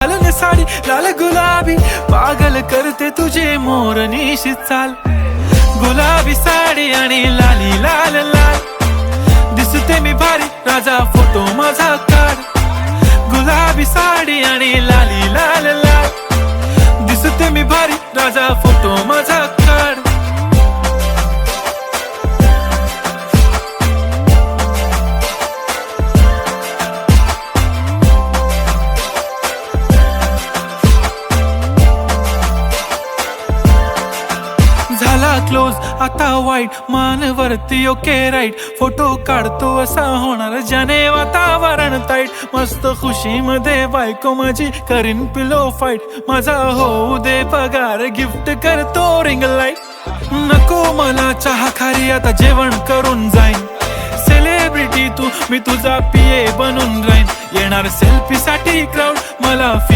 घालून साडी लाल गुलाबी, पागल करते तुझे मोरनीशी चाल. गुलाबी साडी आणि लाली लाल लाल, दिसते मी भारी राजा फोटो माझा काढ. गुलाबी साडी आणि लाली लाल लाल, दिसते मी भारी राजा फोटो माझा काढ. झाला क्लोज आता वाईट, मानवरती ओके राईट, फोटो काढतो असा होणार ज्याने वातावरण ताईट. मस्त खुशी मध्ये बायको माझी करीन पिलो फाईट, माझा होऊ दे पगार गिफ्ट करतो रिंग लाईट. नको मला चहा खारी आता जेवण करून जाईन, सेलिब्रिटी तू मी तुझा पिये बनून राहीन. येणार सेल्फी साठी क्राऊड मला